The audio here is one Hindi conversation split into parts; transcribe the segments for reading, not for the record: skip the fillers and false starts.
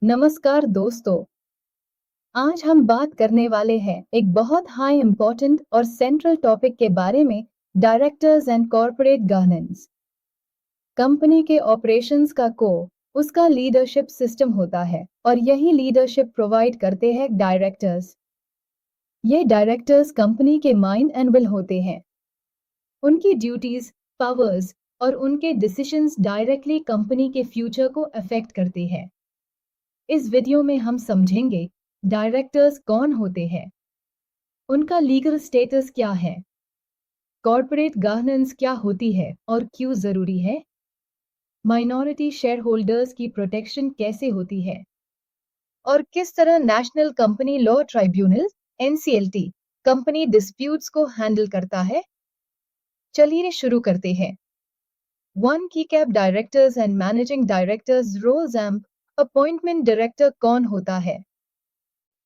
नमस्कार दोस्तों। आज हम बात करने वाले हैं एक बहुत हाई इम्पोर्टेंट और सेंट्रल टॉपिक के बारे में, directors and corporate governance. Company के ऑपरेशंस का उसका लीडरशिप सिस्टम होता है और यही लीडरशिप प्रोवाइड करते हैं डायरेक्टर्स। ये डायरेक्टर्स कंपनी के माइंड एंड विल होते हैं। उनकी ड्यूटीज, पावर्स और उनके डिसीजंस डायरेक्टली कंपनी के फ्यूचर को अफेक्ट करते हैं। इस वीडियो में हम समझेंगे डायरेक्टर्स कौन होते हैं, उनका लीगल स्टेटस क्या है, कॉर्पोरेट गवर्नेंस क्या होती है और क्यों जरूरी है, माइनॉरिटी शेयर होल्डर्स की प्रोटेक्शन कैसे होती है और किस तरह national company law tribunal (NCLT) company disputes को हैंडल करता है। चलिए शुरू करते हैं। 1. की कैप directors and managing directors roles and appointment. Director कौन होता है?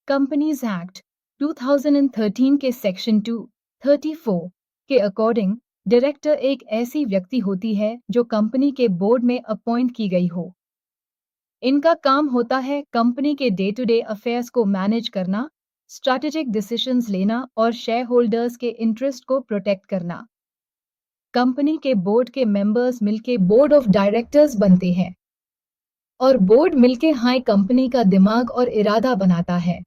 कंपनीज एक्ट 2013 के सेक्शन 234 के अकॉर्डिंग डायरेक्टर एक ऐसी व्यक्ति होती है जो कंपनी के बोर्ड में अपॉइंट की गई हो। इनका काम होता है कंपनी के डे टू डे अफेयर्स को मैनेज करना, स्ट्रैटेजिक डिसीजंस लेना और शेयर होल्डर्स के इंटरेस्ट को प्रोटेक्ट करना। कंपनी के बोर्ड के मेंबर्स मिलके बोर्ड ऑफ डायरेक्टर्स बनते हैं और बोर्ड मिलके हाई कंपनी का दिमाग और इरादा बनाता है।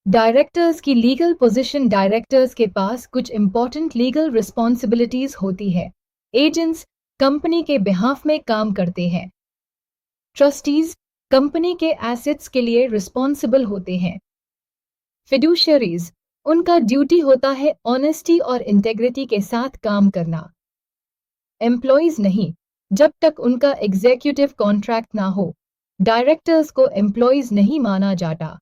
डायरेक्टर्स की लीगल पोजीशन। डायरेक्टर्स के पास कुछ इंपॉर्टेंट लीगल रिस्पॉन्सिबिलिटीज होती है। एजेंट्स कंपनी के बिहाफ में काम करते हैं। ट्रस्टीज कंपनी के एसेट्स के लिए रिस्पॉन्सिबल होते हैं। फिड्यूशियरीज उनका ड्यूटी होता है ऑनेस्टी और इंटेग्रिटी के साथ काम करना। एम्प्लॉइज नहीं, जब तक उनका एग्जीक्यूटिव कॉन्ट्रैक्ट ना हो, डायरेक्टर्स को एम्प्लॉइज नहीं माना जाता।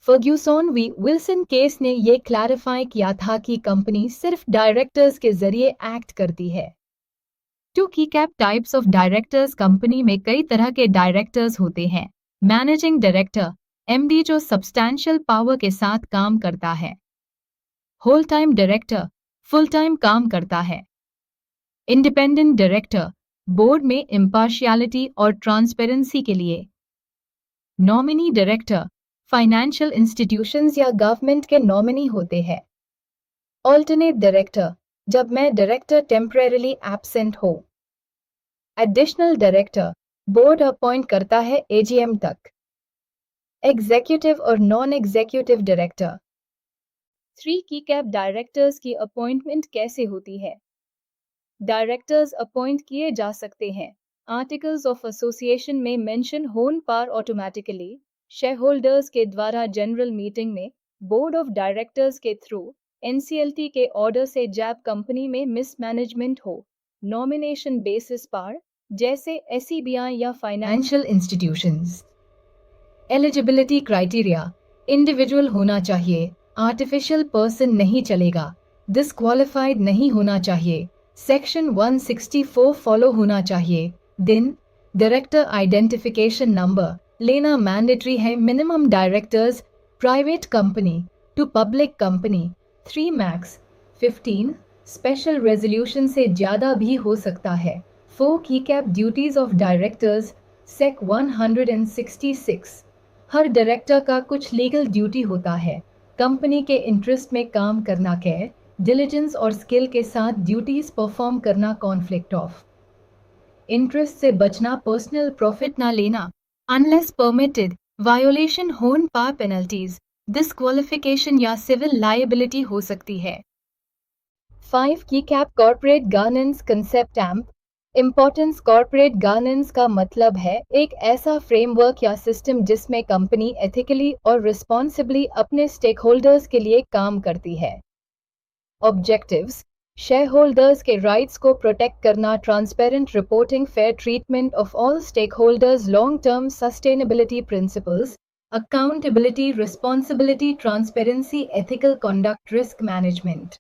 फर्ग्यूसन वी विल्सन केस ने ये क्लैरिफाई किया था कि कंपनी सिर्फ डायरेक्टर्स के जरिए एक्ट करती है। 2. की कैप टाइप्स ऑफ डायरेक्टर्स। कंपनी में कई तरह के डायरेक्टर्स होते हैं। मैनेजिंग डायरेक्टर MD जो सब्सटैंशियल पावर के साथ काम करता है। Whole time director full time काम करता है। इंडिपेंडेंट डायरेक्टर बोर्ड में इम्पार्शियलिटी और ट्रांसपेरेंसी के लिए। नॉमिनी डायरेक्टर फाइनेंशियल इंस्टीट्यूशंस या गवर्नमेंट के नॉमिनी होते हैं। ऑल्टरनेट डायरेक्टर जब मैं डायरेक्टर टेम्परेरीली एब्सेंट हो। एडिशनल डायरेक्टर बोर्ड अपॉइंट करता है AGM तक। एग्जीक्यूटिव और नॉन एग्जीक्यूटिव डायरेक्टर। 3. की कैप डायरेक्टर्स की अपॉइंटमेंट कैसे होती है? डायरेक्टर्स अपॉइंट किए जा सकते हैं। आर्टिकल्स ऑफ एसोसिएशन में मेंशन होने पर ऑटोमेटिकली शेयर होल्डर्स के द्वारा जनरल मीटिंग में बोर्ड ऑफ डायरेक्टर्स के थ्रू NCLT के ऑर्डर से जब कंपनी में मिसमैनेजमेंट हो, नॉमिनेशन बेसिस पर, जैसे SEBI या financial institutions. Eligibility criteria individual होना चाहिए, आर्टिफिशियल पर्सन नहीं चलेगा, डिस्क्वालिफाइड नहीं होना चाहिए, सेक्शन 164 फॉलो होना चाहिए। दिन डायरेक्टर आइडेंटिफिकेशन नंबर लेना मैंडेटरी है। Minimum directors private company two public company 3 max 15, special resolution से ज़्यादा भी हो सकता है। 4. की कैप ड्यूटीज ऑफ डायरेक्टर्स सेक 166। हर डायरेक्टर का कुछ लीगल ड्यूटी होता है। कंपनी के इंटरेस्ट में काम करना, केयर, डिलिजेंस और स्किल के साथ ड्यूटीज परफॉर्म करना, कॉन्फ्लिक्ट ऑफ इंटरेस्ट से बचना, पर्सनल प्रॉफिट ना लेना अनलेस परमिटेड, वायोलेशन होने पर पेनल्टीज, डिस्क्वालिफिकेशन या सिविल लायबिलिटी हो सकती है। 5. की कैप corporate governance concept amp importance. Corporate governance का मतलब है एक ऐसा फ्रेमवर्क या सिस्टम जिसमें कंपनी एथिकली और रिस्पॉन्सिबली अपने स्टेक होल्डर्स के लिए काम करती है। ऑब्जेक्टिव्स शेयर होल्डर्स के राइट्स को प्रोटेक्ट करना, transparent reporting, fair treatment of all stake holders, long term sustainability principles, accountability, responsibility, transparency, ethical conduct, risk management.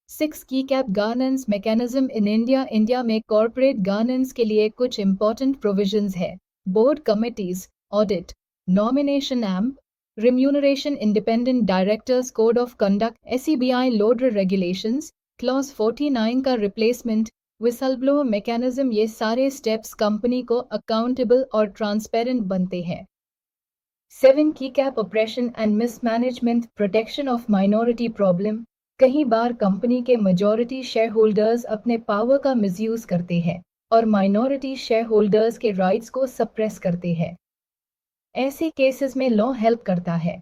6. की cap governance mechanism in India. India में कॉर्पोरेट गवर्नेंस के लिए कुछ इंपॉर्टेंट प्रोविजंस है। Board committees, audit, nomination amp, Remuneration, Independent Directors Code of Conduct, SEBI Loader Regulations, Clause 49 का रिप्लेसमेंट, विसल ब्लो मैकेनिज्म, ये सारे स्टेप्स कंपनी को अकाउंटेबल और ट्रांसपेरेंट बनते हैं। 7 की cap operation and mismanagement, protection of minority problem. कई बार कंपनी के मेजॉरिटी शेयर होल्डर्स अपने पावर का मिसयूज करते हैं और माइनॉरिटी शेयर होल्डर्स के राइट्स को सप्रेस करते हैं। ऐसे केसेस में लॉ हेल्प करता है।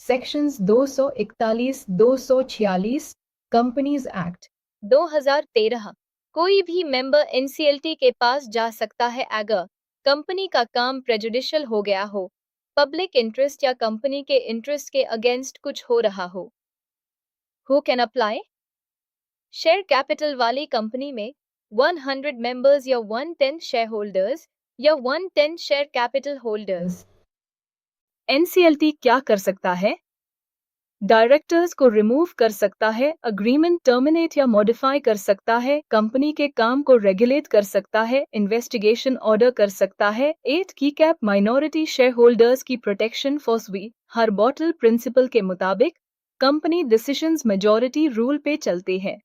Sections 241-246 companies act 2013। कोई भी मेंबर एनसीएलटी के पास जा सकता है अगर कंपनी का काम प्रेजुडिशियल हो गया हो, पब्लिक इंटरेस्ट या कंपनी के इंटरेस्ट के अगेंस्ट कुछ हो रहा हो। Who can apply? Share capital वाली कंपनी में 100 मेंबर्स या 110 शेयर होल्डर्स या 110 शेयर कैपिटल होल्डर्स। एनसीएलटी क्या कर सकता है? डायरेक्टर्स को रिमूव कर सकता है, अग्रीमेंट टर्मिनेट या मॉडिफाई कर सकता है, कंपनी के काम को रेगुलेट कर सकता है, इन्वेस्टिगेशन ऑर्डर कर सकता है। 8 की कैप माइनॉरिटी शेयर होल्डर्स की protection for Harbottle principle के मुताबिक कंपनी डिसीजंस मेजॉरिटी रूल पे चलते हैं।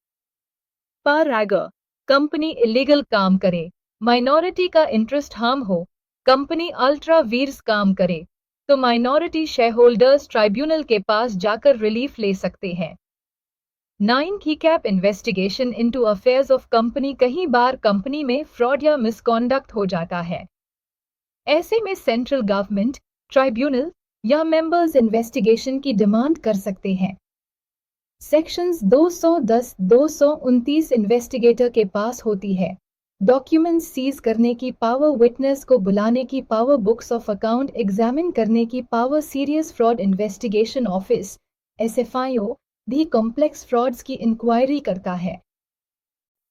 पर अगर कंपनी इलीगल काम करे, माइनॉरिटी का इंटरेस्ट हार्म हो, कंपनी अल्ट्रा वीर्स काम करे, तो माइनॉरिटी शेयर होल्डर्स ट्राइब्यूनल के पास जाकर रिलीफ ले सकते हैं। 9 की cap investigation into affairs of company, कई बार कंपनी में फ्रॉड या मिसकॉन्डक्ट हो जाता है। ऐसे में सेंट्रल गवर्नमेंट, ट्राइब्यूनल या मेंबर्स इन्वेस्टिगेशन की डिमांड कर सकते हैं। सेक्शंस 210-229 इन्वेस्टिगेटर के पास होती है। डॉक्यूमेंट्स सीज करने की पावर, विटनेस को बुलाने की power, books of account examine करने की power, serious fraud investigation office SFIO भी कॉम्प्लेक्स फ्रॉड्स की इंक्वायरी करता है।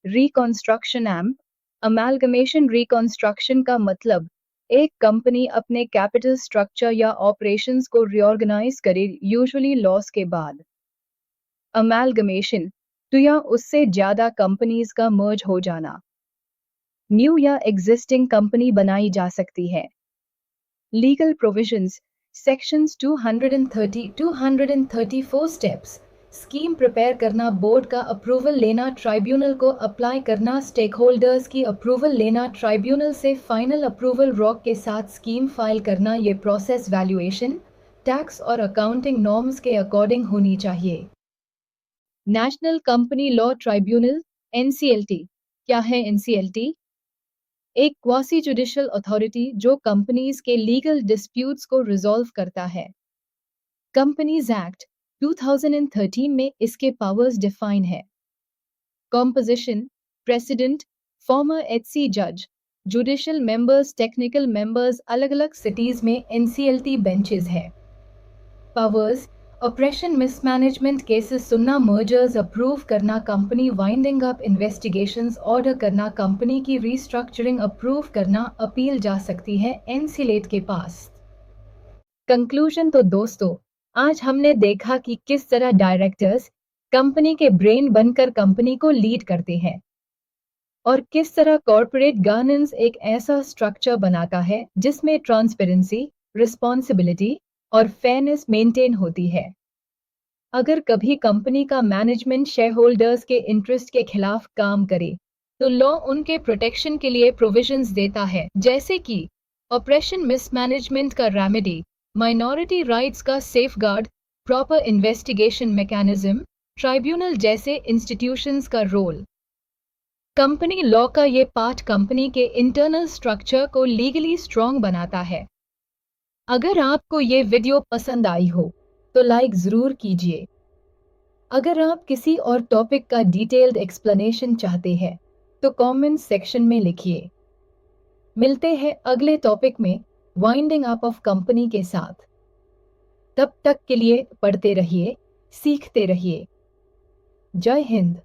रिकॉन्स्ट्रक्शन एम अमेलगमेशन, रिकॉन्स्ट्रक्शन का मतलब एक कंपनी अपने कैपिटल स्ट्रक्चर या ऑपरेशंस को रीऑर्गेनाइज करे, यूजुअली लॉस के बाद। अमेलगमेशन, तो या उससे ज्यादा कंपनीज का मर्ज हो जाना। न्यू या एग्जिस्टिंग कंपनी बनाई जा सकती है। Legal provisions, sections 230-234 steps. Scheme prepare करना, बोर्ड का अप्रूवल लेना, ट्राइब्यूनल को अप्लाई करना, स्टेक होल्डर्स की अप्रूवल लेना, ट्राइब्यूनल से फाइनल अप्रूवल, रॉक के साथ स्कीम फाइल करना। ये प्रोसेस वैल्यूएशन, टैक्स और अकाउंटिंग नॉर्म्स के अकॉर्डिंग होनी चाहिए। National company law tribunal NCLT. क्या है एनसीएलटी? एक क्वासी जुडिशियल अथॉरिटी जो कंपनीज के लीगल डिस्प्यूट्स को रिजॉल्व करता है। कंपनीज एक्ट 2013 में इसके पावर्स डिफाइन है। कॉम्पोजिशन, प्रेसिडेंट, फॉर्मर एचसी जज, जुडिशियल मेंबर्स, टेक्निकल मेंबर्स। अलग अलग सिटीज में एनसीएलटी बेंचेस है। पावर्स, ऑपरेशन मिसमैनेजमेंट केसेस सुनना, मर्जर्स अप्रूव करना, company winding up investigations order करना, कंपनी की रीस्ट्रक्चरिंग अप्रूव करना। अपील जा सकती है एनसीलेट के पास। कंक्लूजन, तो दोस्तों आज हमने देखा कि किस तरह डायरेक्टर्स कंपनी के ब्रेन बनकर कंपनी को लीड करते हैं और किस तरह कॉर्पोरेट गवर्नेंस एक ऐसा स्ट्रक्चर बनाता है जिसमें ट्रांसपेरेंसी, रिस्पॉन्सिबिलिटी और फेयरनेस मेंटेन होती है। अगर कभी कंपनी का मैनेजमेंट शेयर होल्डर्स के इंटरेस्ट के खिलाफ काम करे तो लॉ उनके प्रोटेक्शन के लिए प्रोविजंस देता है, जैसे कि ऑपरेशन मिसमैनेजमेंट का रेमेडी, माइनॉरिटी राइट्स का safeguard, proper investigation mechanism, tribunal जैसे इंस्टीट्यूशंस का रोल। कंपनी लॉ का ये पार्ट कंपनी के इंटरनल स्ट्रक्चर को लीगली स्ट्रॉन्ग बनाता है। अगर आपको ये वीडियो पसंद आई हो तो लाइक ज़रूर कीजिए। अगर आप किसी और टॉपिक का डिटेल्ड एक्सप्लेनेशन चाहते हैं तो कमेंट सेक्शन में लिखिए। मिलते हैं अगले टॉपिक में वाइंडिंग अप ऑफ कंपनी के साथ। तब तक के लिए पढ़ते रहिए, सीखते रहिए। जय हिंद।